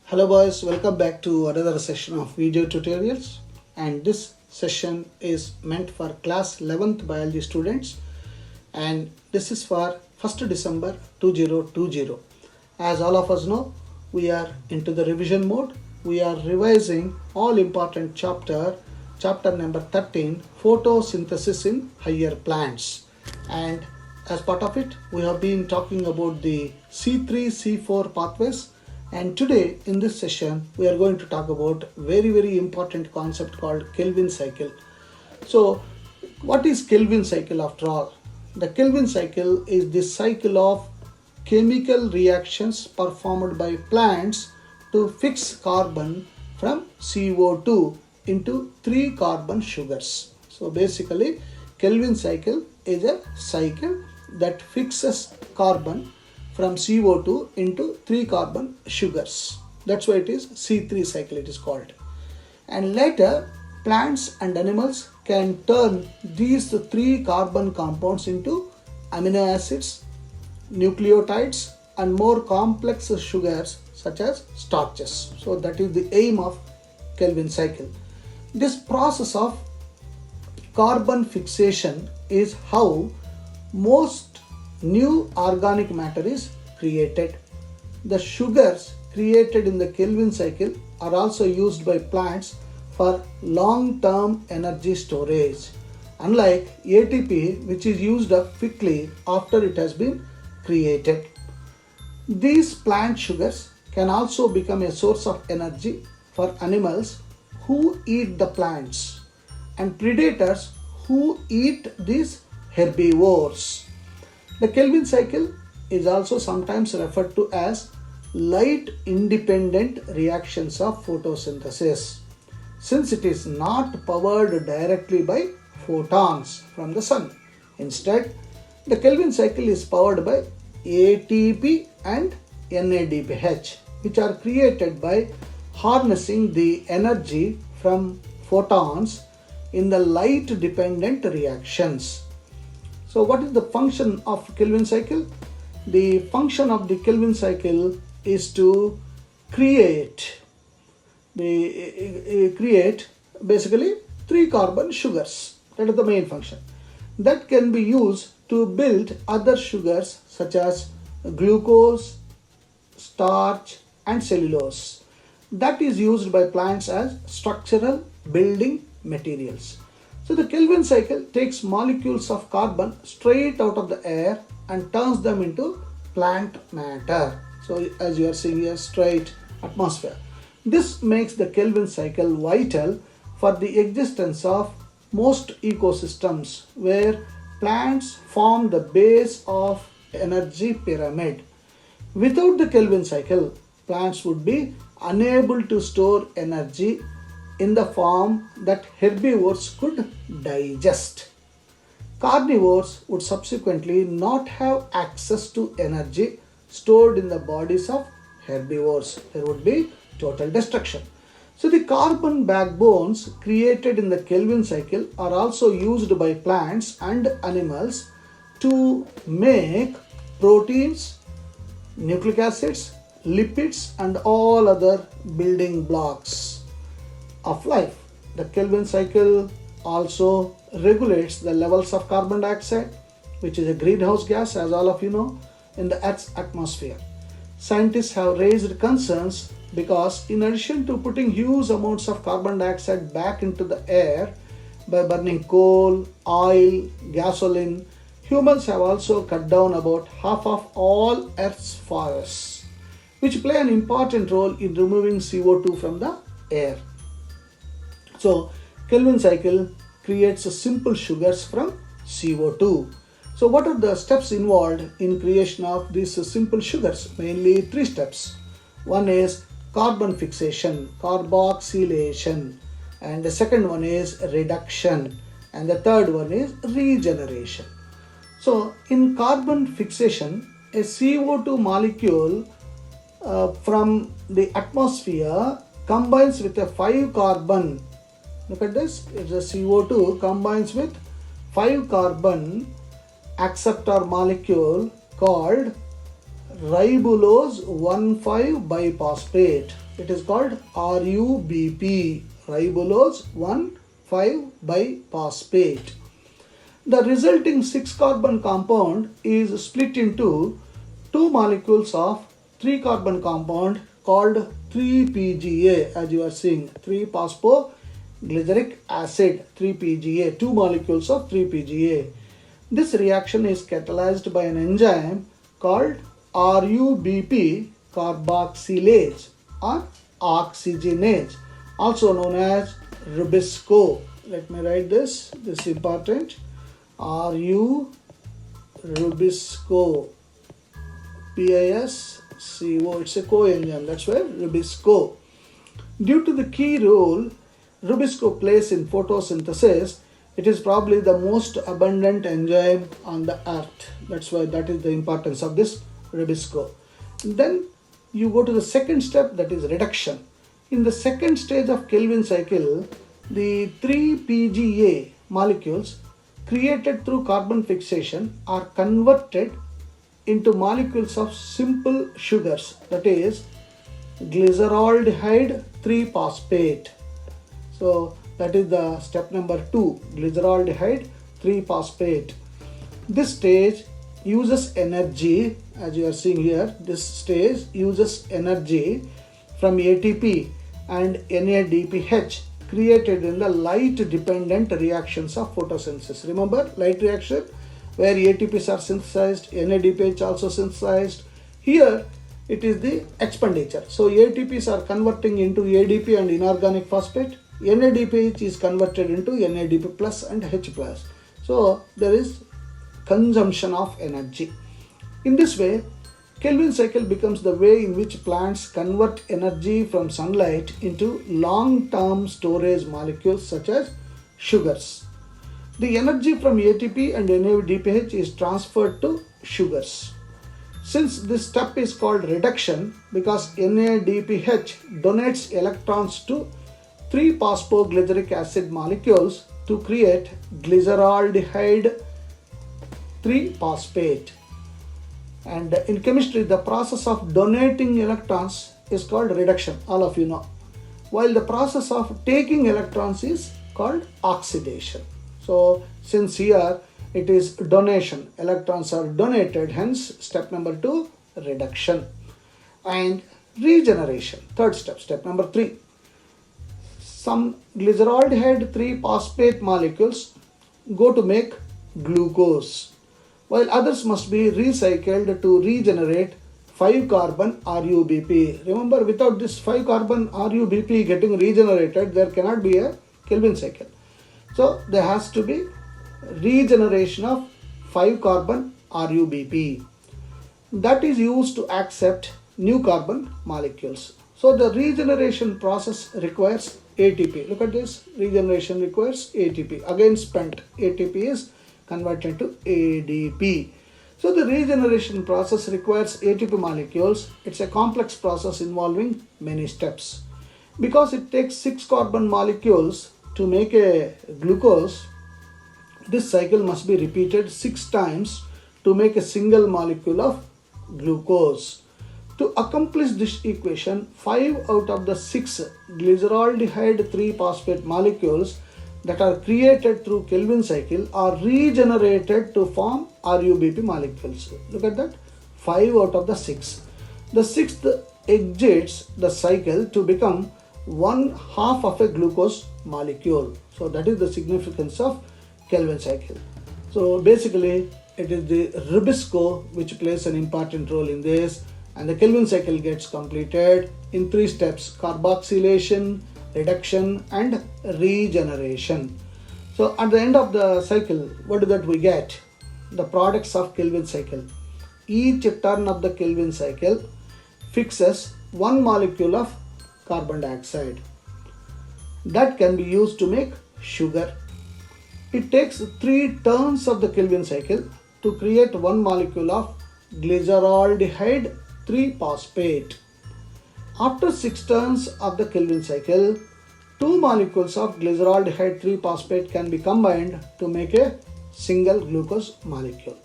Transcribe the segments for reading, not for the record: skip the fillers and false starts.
Hello boys, welcome back to another session of video tutorials, and this session is meant for class 11th biology students, and this is for 1st December 2020. As all of us know, we are into the revision mode. We are revising all important chapter number 13, Photosynthesis in higher plants, and as part of it we have been talking about the C3 C4 pathways. And today in this session we are going to talk about very important concept called Kelvin cycle. So what is Kelvin cycle after all? The Kelvin cycle is the cycle of chemical reactions performed by plants to fix carbon from CO2 into 3 carbon sugars. So basically Kelvin cycle is a cycle that fixes carbon from CO2 into 3 carbon sugars. That's why it is C3 cycle it is called. And later plants and animals can turn these 3 carbon compounds into amino acids, nucleotides and more complex sugars such as starches. So that is the aim of Kelvin cycle. This process of carbon fixation is how most new organic matter is created. The sugars created in the Kelvin cycle are also used by plants for long-term energy storage, unlike ATP, which is used up quickly after it has been created. These plant sugars can also become a source of energy for animals who eat the plants and predators who eat these herbivores. The Kelvin cycle is also sometimes referred to as light independent reactions of photosynthesis, since it is not powered directly by photons from the sun. Instead, the Kelvin cycle is powered by ATP and NADPH, which are created by harnessing the energy from photons in the light dependent reactions. So what is the function of Kelvin cycle? The function of the Kelvin cycle is to create basically 3 carbon sugars. That is the main function. That can be used to build other sugars such as glucose, starch and cellulose. That is used by plants as structural building materials. So the Kelvin cycle takes molecules of carbon straight out of the air and turns them into plant matter. So as you are seeing here, straight atmosphere. This makes the Kelvin cycle vital for the existence of most ecosystems, where plants form the base of energy pyramid. Without the Kelvin cycle, plants would be unable to store energy in the form that herbivores could digest. Carnivores would subsequently not have access to energy stored in the bodies of herbivores. There would be total destruction. So the carbon backbones created in the Kelvin cycle are also used by plants and animals to make proteins, nucleic acids, lipids and all other building blocks of life. The Kelvin cycle also regulates the levels of carbon dioxide, which is a greenhouse gas, as all of you know, in the Earth's atmosphere. Scientists have raised concerns because in addition to putting huge amounts of carbon dioxide back into the air by burning coal, oil, gasoline, humans have also cut down about half of all Earth's forests, which play an important role in removing CO2 from the air. So Kelvin cycle creates simple sugars from CO2. So what are the steps involved in creation of these simple sugars? Mainly 3 steps. One is carbon fixation, carboxylation, and the second one is reduction, and the third one is regeneration. So in carbon fixation, a CO2 molecule from the atmosphere combines with a 5 carbon. Look at this, it's a CO2 combines with 5 carbon acceptor molecule called ribulose 1,5-biphosphate. It is called RUBP, ribulose 1,5-biphosphate. The resulting 6-carbon compound is split into 2 molecules of 3-carbon compound called 3-PGA, as you are seeing, 3-phosphoglyceric acid, 3-PGA, 2 molecules of 3-PGA. This reaction is catalyzed by an enzyme called RUBP carboxylase or oxygenase, also known as Rubisco. Let me write this. This is important. Rubisco. PISCO. It's a coenzyme. That's why Rubisco. Due to the key role Rubisco plays in photosynthesis, it is probably the most abundant enzyme on the earth. That's why that is the importance of this Rubisco. Then you go to the second step, that is reduction. In the second stage of Kelvin cycle, the 3-PGA molecules created through carbon fixation are converted into molecules of simple sugars, that is glyceraldehyde 3-phosphate. So that is the step number 2, glyceraldehyde 3-phosphate. This stage uses energy, as you are seeing here. This stage uses energy from ATP and NADPH created in the light dependent reactions of photosynthesis. Remember, light reaction where ATPs are synthesized, NADPH also synthesized. Here it is the expenditure. So ATPs are converting into ADP and inorganic phosphate. NADPH is converted into NADP plus and H plus. So there is consumption of energy. In this way, Kelvin cycle becomes the way in which plants convert energy from sunlight into long-term storage molecules such as sugars. The energy from ATP and NADPH is transferred to sugars. Since this step is called reduction because NADPH donates electrons to 3-phosphoglyceric acid molecules to create glyceraldehyde 3-phosphate. And in chemistry, the process of donating electrons is called reduction, all of you know, while the process of taking electrons is called oxidation. So since here it is donation, electrons are donated, hence step number 2, reduction. And regeneration, third step, step number 3. Some glyceraldehyde 3-phosphate molecules go to make glucose, while others must be recycled to regenerate 5-carbon RUBP. Remember, without this 5-carbon RUBP getting regenerated, there cannot be a Kelvin cycle. So there has to be regeneration of 5-carbon RUBP. That is used to accept new carbon molecules. So the regeneration process requires ATP. Look at this, regeneration requires ATP. Again spent, ATP is converted to ADP. So the regeneration process requires ATP molecules. It's a complex process involving many steps. Because it takes 6-carbon molecules to make a glucose, this cycle must be repeated 6 times to make a single molecule of glucose. To accomplish this equation, 5 out of the 6 glyceraldehyde 3-phosphate molecules that are created through Kelvin cycle are regenerated to form RUBP molecules. Look at that, 5 out of the 6. The 6th exits the cycle to become 1/2 of a glucose molecule. So that is the significance of Kelvin cycle. So basically it is the Rubisco which plays an important role in this, and the Kelvin cycle gets completed in 3 steps: carboxylation, reduction and regeneration. So at the end of the cycle, what do we get? The products of Kelvin cycle. Each turn of the Kelvin cycle fixes 1 molecule of carbon dioxide that can be used to make sugar. It takes 3 turns of the Kelvin cycle to create 1 molecule of glyceraldehyde 3-phosphate. After 6 turns of the Kelvin cycle, 2 molecules of glyceraldehyde 3-phosphate can be combined to make a single glucose molecule.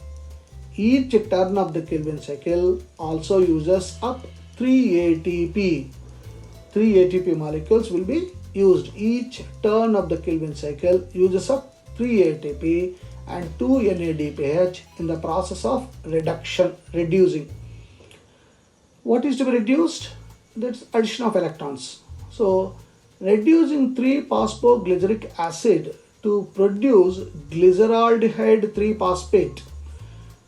each turn of the Kelvin cycle also uses up 3 ATP. 3 ATP molecules will be used. Each turn of the Kelvin cycle uses up 3 ATP and 2 NADPH in the process of reducing. What is to be reduced? That's addition of electrons. So reducing 3-phosphoglyceric acid to produce glyceraldehyde 3-phosphate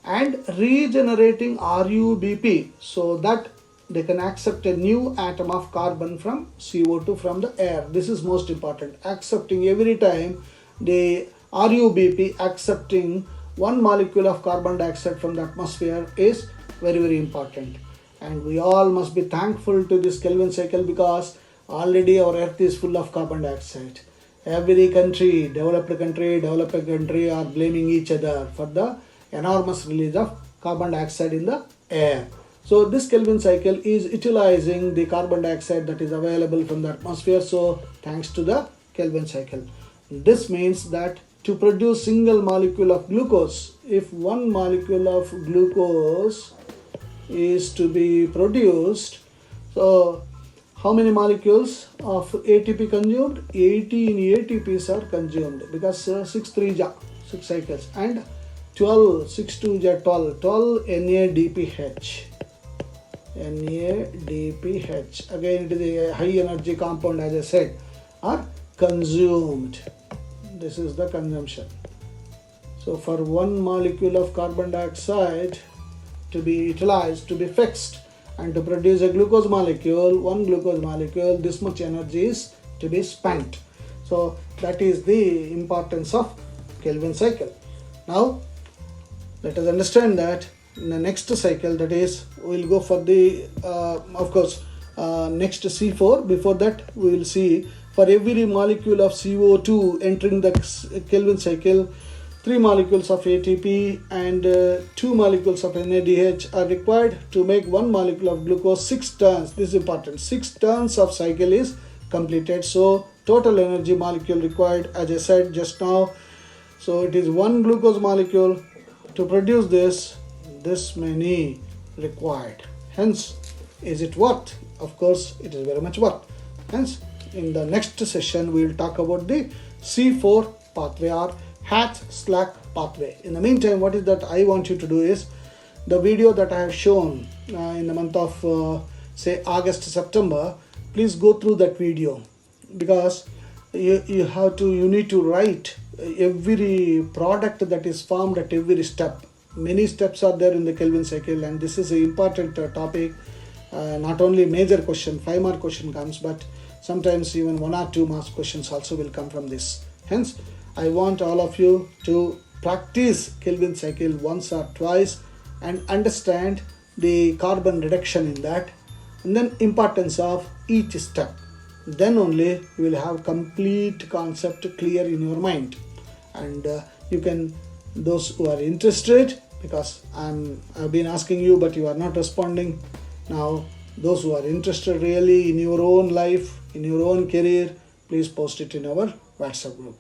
and regenerating RUBP so that they can accept a new atom of carbon from CO2 from the air. This is most important. Accepting every time the RUBP accepting one molecule of carbon dioxide from the atmosphere is very, very important. And we all must be thankful to this Kelvin cycle because already our earth is full of carbon dioxide. Every country, developed country are blaming each other for the enormous release of carbon dioxide in the air. So this Kelvin cycle is utilizing the carbon dioxide that is available from the atmosphere. So thanks to the Kelvin cycle. This means that to produce single molecule of glucose, if one molecule of glucose is to be produced, so how many molecules of ATP consumed? 18 ATPs are consumed because 6 cycles and 12, 6 2 12, 12 NADPH. NADPH. Again, it is a high energy compound, as I said, are consumed. This is the consumption. So for one molecule of carbon dioxide to be utilized, to be fixed, and to produce a glucose molecule, one glucose molecule, this much energy is to be spent. So that is the importance of Kelvin cycle. Now let us understand that in the next cycle, that is, we will go for the next C4. Before that, we will see for every molecule of CO2 entering the Kelvin cycle, 3 molecules of ATP and 2 molecules of NADH are required to make 1 molecule of glucose. 6 turns, this is important, 6 turns of cycle is completed. So total energy molecule required, as I said just now, so it is 1 glucose molecule to produce this many required. Hence, is it worth? Of course, it is very much worth. Hence, in the next session, we will talk about the C4 pathway or Hatch-Slack pathway. In the meantime, what is that I want you to do is the video that I have shown in the month of say August, September. Please go through that video because you need to write every product that is formed at every step. Many steps are there in the Kelvin cycle, and this is an important topic. Not only major question, 5-mark question comes, but sometimes even 1 or 2 marks questions also will come from this. Hence, I want all of you to practice Kelvin cycle once or twice and understand the carbon reduction in that, and then importance of each step. Then only you will have complete concept clear in your mind. And you can, those who are interested, because I've been asking you but you are not responding. Now those who are interested really in your own life, in your own career, please post it in our WhatsApp group.